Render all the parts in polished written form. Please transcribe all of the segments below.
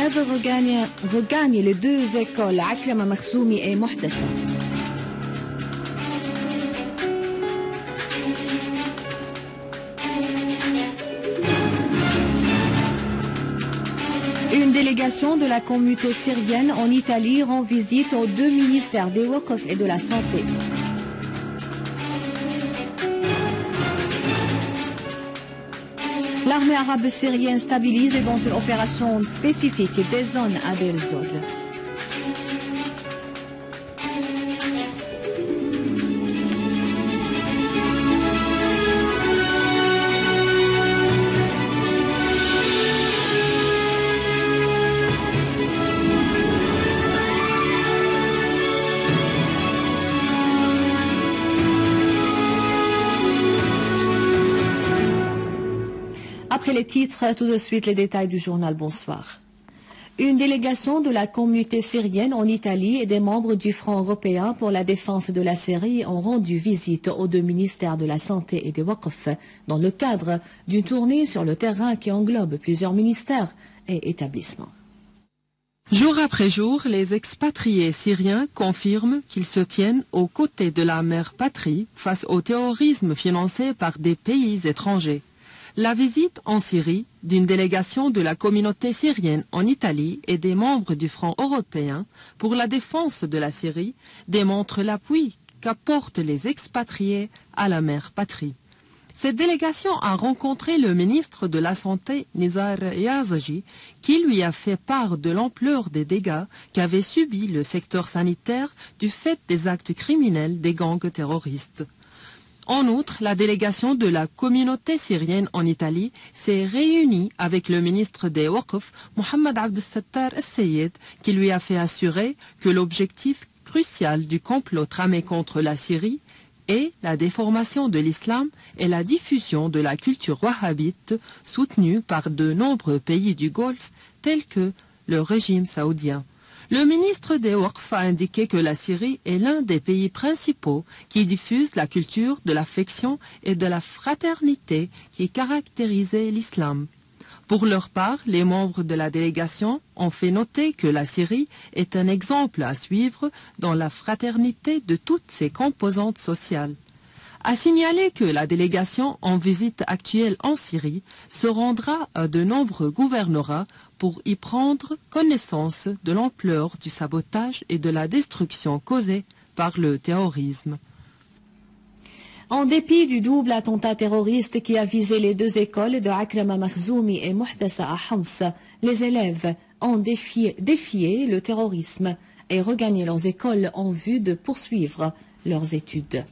élèves regagnent les deux écoles Akrama Makhzoumi et Mohtassa. Une délégation de la communauté syrienne en Italie rend visite aux deux ministères des Waqf et de la Santé. L'armée arabe syrienne stabilise dans une opération spécifique des zones à Deir ez-Zor. Après les titres, tout de suite les détails du journal. Bonsoir. Une délégation de la communauté syrienne en Italie et des membres du Front européen pour la défense de la Syrie ont rendu visite aux deux ministères de la Santé et des Waqf dans le cadre d'une tournée sur le terrain qui englobe plusieurs ministères et établissements. Jour après jour, les expatriés syriens confirment qu'ils se tiennent aux côtés de la mère patrie face au terrorisme financé par des pays étrangers. La visite en Syrie d'une délégation de la communauté syrienne en Italie et des membres du Front européen pour la défense de la Syrie démontre l'appui qu'apportent les expatriés à la mère patrie. Cette délégation a rencontré le ministre de la Santé, Nizar Yazagi, qui lui a fait part de l'ampleur des dégâts qu'avait subis le secteur sanitaire du fait des actes criminels des gangs terroristes. En outre, la délégation de la communauté syrienne en Italie s'est réunie avec le ministre des Waqf, Mohamed Abdel-Sattar El-Sayed, qui lui a fait assurer que l'objectif crucial du complot tramé contre la Syrie est la déformation de l'islam et la diffusion de la culture wahhabite soutenue par de nombreux pays du Golfe tels que le régime saoudien. Le ministre des Waqf a indiqué que la Syrie est l'un des pays principaux qui diffuse la culture de l'affection et de la fraternité qui caractérisait l'islam. Pour leur part, les membres de la délégation ont fait noter que la Syrie est un exemple à suivre dans la fraternité de toutes ses composantes sociales. A signaler que la délégation en visite actuelle en Syrie se rendra à de nombreux gouvernorats pour y prendre connaissance de l'ampleur du sabotage et de la destruction causée par le terrorisme. En dépit du double attentat terroriste qui a visé les deux écoles de Akrama Makhzoumi et Mohtassa à Homs, les élèves ont défié le terrorisme et regagné leurs écoles en vue de poursuivre leurs études.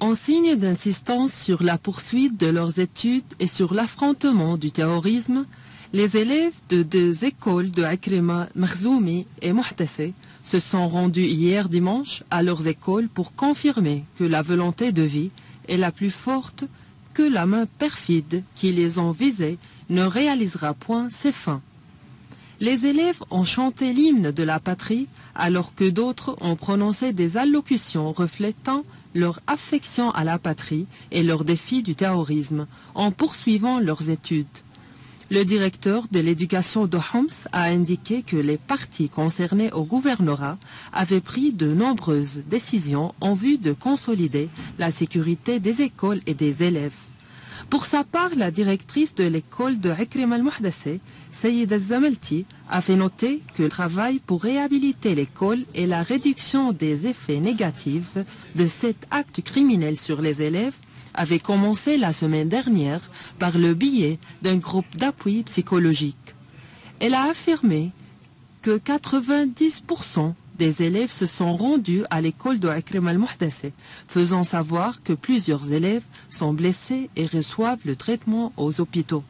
En signe d'insistance sur la poursuite de leurs études et sur l'affrontement du terrorisme, les élèves de deux écoles de Akrama Makhzoumi et Mohtassa se sont rendus hier dimanche à leurs écoles pour confirmer que la volonté de vie est la plus forte, que la main perfide qui les ont visés ne réalisera point ses fins. Les élèves ont chanté l'hymne de la patrie alors que d'autres ont prononcé des allocutions reflétant leur affection à la patrie et leur défi du terrorisme en poursuivant leurs études. Le directeur de l'éducation de Homs a indiqué que les partis concernés au gouvernorat avaient pris de nombreuses décisions en vue de consolider la sécurité des écoles et des élèves. Pour sa part, la directrice de l'école de Akrama al-Mohtassa, Sayed al-Zamelti, a fait noter que le travail pour réhabiliter l'école et la réduction des effets négatifs de cet acte criminel sur les élèves avait commencé la semaine dernière par le biais d'un groupe d'appui psychologique. Elle a affirmé que 90% des élèves se sont rendus à l'école de Akrama al-Mohtassa, faisant savoir que plusieurs élèves sont blessés et reçoivent le traitement aux hôpitaux.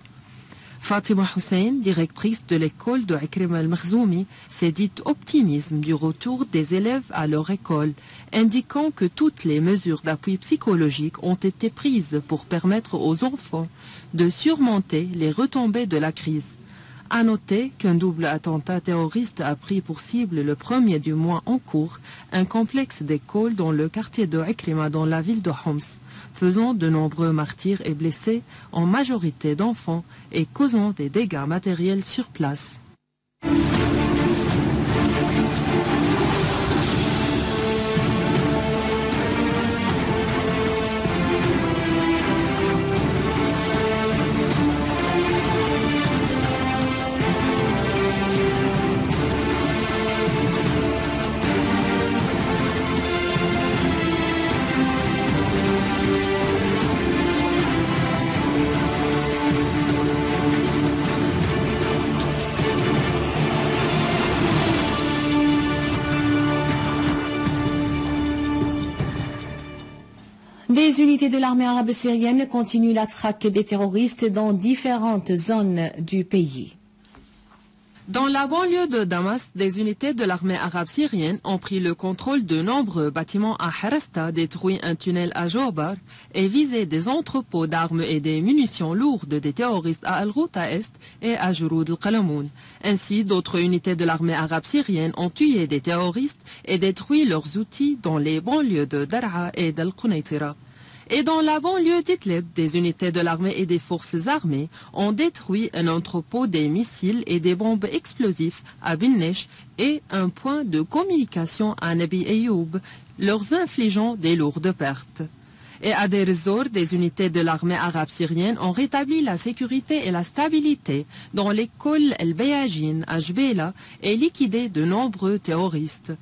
Fatima Hussein, directrice de l'école de Akrama al-Makhzoumi, s'est dite optimiste du retour des élèves à leur école, indiquant que toutes les mesures d'appui psychologique ont été prises pour permettre aux enfants de surmonter les retombées de la crise. À noter qu'un double attentat terroriste a pris pour cible le premier du mois en cours un complexe d'écoles dans le quartier de Ikrima dans la ville de Homs, faisant de nombreux martyrs et blessés, en majorité d'enfants, et causant des dégâts matériels sur place. Des unités de l'armée arabe syrienne continuent la traque des terroristes dans différentes zones du pays. Dans la banlieue de Damas, des unités de l'armée arabe syrienne ont pris le contrôle de nombreux bâtiments à Harasta, détruit un tunnel à Jobar et visé des entrepôts d'armes et des munitions lourdes des terroristes à Al-Ghouta Est et à Jouroud al-Qalamoun. Ainsi, d'autres unités de l'armée arabe syrienne ont tué des terroristes et détruit leurs outils dans les banlieues de Dar'a et d'Al-Qunaytira. Et dans la banlieue d'Idlib, des unités de l'armée et des forces armées ont détruit un entrepôt des missiles et des bombes explosifs à Binnesh et un point de communication à Nabi Ayoub, leur infligeant des lourdes pertes. Et à Deir ez-Zor, des unités de l'armée arabe syrienne ont rétabli la sécurité et la stabilité dans l'école El-Bayajin à Jbela et liquidé de nombreux terroristes.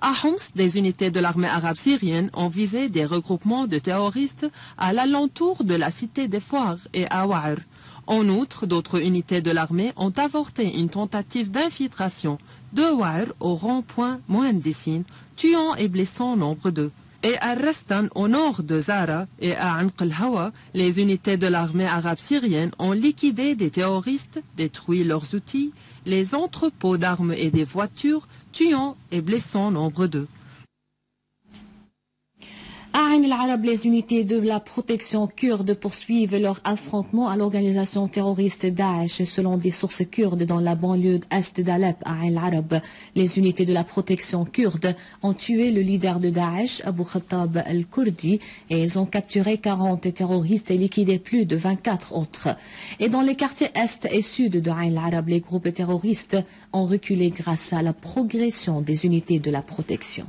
À Homs, des unités de l'armée arabe syrienne ont visé des regroupements de terroristes à l'alentour de la cité des Foires et à Wa'ar. En outre, d'autres unités de l'armée ont avorté une tentative d'infiltration de Wa'ar au rond-point Mohandissine, tuant et blessant nombre d'eux. Et à Rastan, au nord de Zara et à Anq al-Hawa, les unités de l'armée arabe syrienne ont liquidé des terroristes, détruit leurs outils, les entrepôts d'armes et des voitures, tuant et blessant nombre d'eux. À Ain el-Arab, les unités de la protection kurde poursuivent leur affrontement à l'organisation terroriste Daesh. Selon des sources kurdes dans la banlieue est d'Alep, à Ain el-Arab, les unités de la protection kurde ont tué le leader de Daesh, Abu Khattab al-Kurdi, et ils ont capturé 40 terroristes et liquidé plus de 24 autres. Et dans les quartiers est et sud de Ain el-Arab, les groupes terroristes ont reculé grâce à la progression des unités de la protection.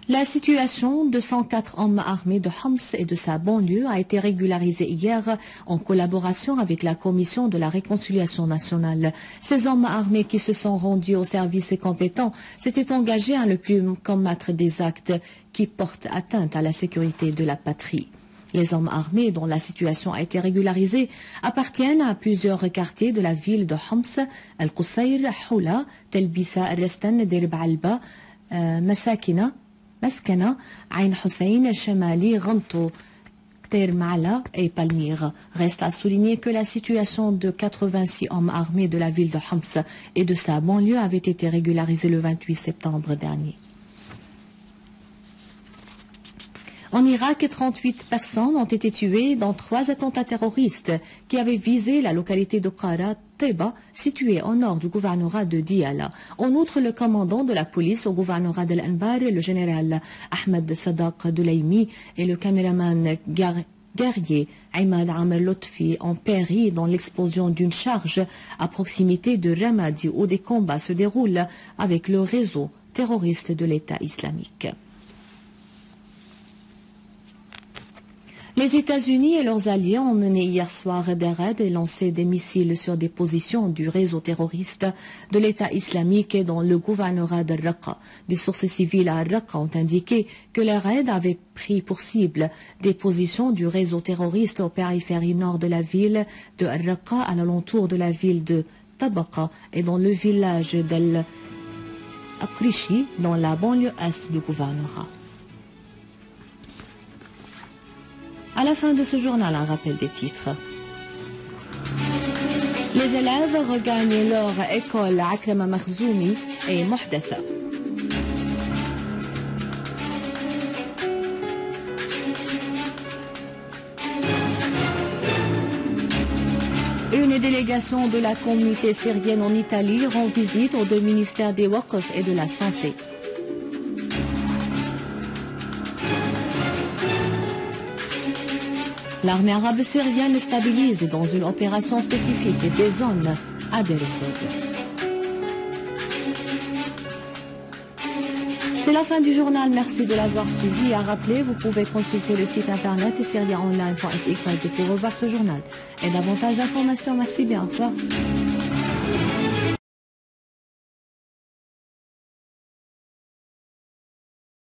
La situation de 104 hommes armés de Homs et de sa banlieue a été régularisée hier en collaboration avec la Commission de la réconciliation nationale. Ces hommes armés qui se sont rendus aux services compétents s'étaient engagés à ne plus commettre des actes qui portent atteinte à la sécurité de la patrie. Les hommes armés dont la situation a été régularisée appartiennent à plusieurs quartiers de la ville de Homs, Al-Qusayr, Houla, Telbisa, Restan, Dirb Alba, Masakina, Maskana, Ain Hussein, Chamali, Ranto, Ter Mala et Palmyre. Reste à souligner que la situation de 86 hommes armés de la ville de Homs et de sa banlieue avait été régularisée le 28 septembre dernier. En Irak, 38 personnes ont été tuées dans 3 attentats terroristes qui avaient visé la localité de Qara Teba, située au nord du gouvernorat de Diyala. En outre, le commandant de la police au gouvernorat d'Al-Anbar, le général Ahmed Sadaq Doulaimi, et le caméraman guerrier Ahmad Amr Lotfi ont péri dans l'explosion d'une charge à proximité de Ramadi où des combats se déroulent avec le réseau terroriste de l'État islamique. Les États-Unis et leurs alliés ont mené hier soir des raids et lancé des missiles sur des positions du réseau terroriste de l'État islamique dans le gouvernorat d'Al-Raqqa. Des sources civiles à Al-Raqqa ont indiqué que les raids avaient pris pour cible des positions du réseau terroriste aux périphéries nord de la ville de Al-Raqqa, à l'alentour de la ville de Tabaqa et dans le village d'Al-Aqrishi, dans la banlieue est du gouvernorat. À la fin de ce journal, un rappel des titres. Les élèves regagnent leur école Akrama Makhzoumi et Mohdatha. délégation de la communauté syrienne en Italie rend visite aux deux ministères des Waqf et de la Santé. L'armée arabe syrienne stabilise dans une opération spécifique des zones à Deir ez-Zor. C'est la fin du journal, merci de l'avoir suivi. À rappeler, vous pouvez consulter le site internet syriaonline.sy pour revoir ce journal. Et davantage d'informations, merci bien, au revoir.